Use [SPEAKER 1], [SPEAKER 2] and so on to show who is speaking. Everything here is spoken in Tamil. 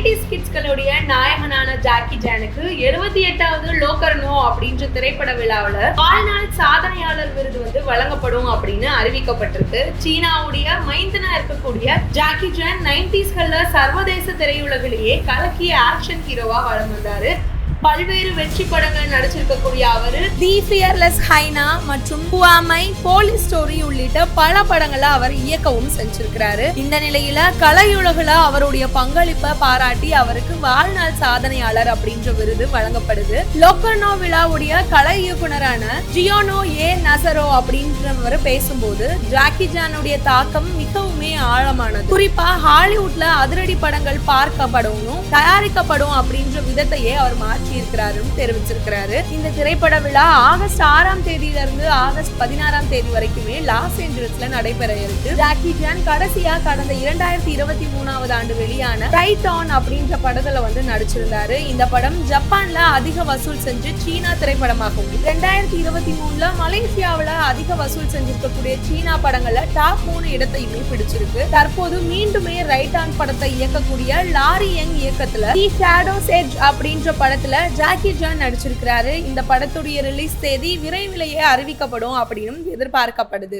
[SPEAKER 1] 90s கிட்ஸ்களுடைய நாயகனான ஜாக்கி சானுக்கு 78வது லோகர்னோ அப்படின்ற திரைப்பட விழாவில் வாழ்நாள் சாதனையாளர் விருது வழங்கப்படும் அப்படின்னு அறிவிக்கப்பட்டிருக்கு. சீனாவுடைய மைந்தனா இருக்கக்கூடிய ஜாக்கி சான் 90ஸ்கள்ல சர்வதேச திரையுலகிலேயே கலக்கிய ஆக்ஷன் ஹீரோவா வலம் வந்தாரு. பல்வேறு வெற்றி படங்கள் நடிச்சிருக்கக்கூடிய அவரு தி ஃபியர்லெஸ் ஹைனா மற்றும் ஹுவாமை, போலீஸ் ஸ்டோரி உள்ளிட்ட பல படங்களை அவர் இயக்கவும் செஞ்சிருக்கிறாரு. இந்த நிலையில கலையுலகில் அவருடைய பங்களிப்பை பாராட்டி அவருக்கு வாழ்நாள் சாதனையாளர் அப்படின்ற விருது வழங்கப்படுது. லோகர்னோ விழாவுடைய கலை இயக்குனரான ஜியோனோ ஏ நசரோ அப்படின்றவர் பேசும்போது ஜாக்கி சானுடைய தாக்கம் மிகவுமே ஆழமானது. குறிப்பா ஹாலிவுட்ல அதிரடி படங்கள் பார்க்கப்படணும், தயாரிக்கப்படும் அப்படின்ற விதத்தையே அவர் மாற்றி தெரிவிச்சிருக்கிறாரு. இந்த திரைப்பட விழா ஆகஸ்ட் 6ஆம் தேதியிலிருந்து ஆகஸ்ட் 16ஆம் தேதி வரைக்குமே லாஸ் ஏஞ்சல்ஸ்ல நடைபெற இருக்கு. ஜாக்கி சான் கடைசியா கடந்த 2023ஆவது ஆண்டு வெளியான டைட்டான் அப்படின்ற படத்துல நடிச்சிருந்தாரு. இந்த படம் ஜப்பான்ல அதிக வசூல் செஞ்சு சீனா திரைப்படமாகவும் 2023ல மலேசியாவில அதிக வசூல் செஞ்சிருக்கக்கூடிய சீனா படங்கள்ல டாப் 3 இடத்தையுமே பிடிச்சிருக்கு. தற்போது மீண்டுமே ரைட்டான் படத்தை இயக்கக்கூடிய லாரி யங் இயக்கத்துல தி ஷேடோஸ் எட்ஜ் அப்படின்ற படத்துல ஜாக்கி சான் நடிச்சிருக்கிறாரு. இந்த படத்துடைய ரிலீஸ் தேதி விரைவிலேயே அறிவிக்கப்படும் அப்படின்னு எதிர்பார்க்கப்படுது.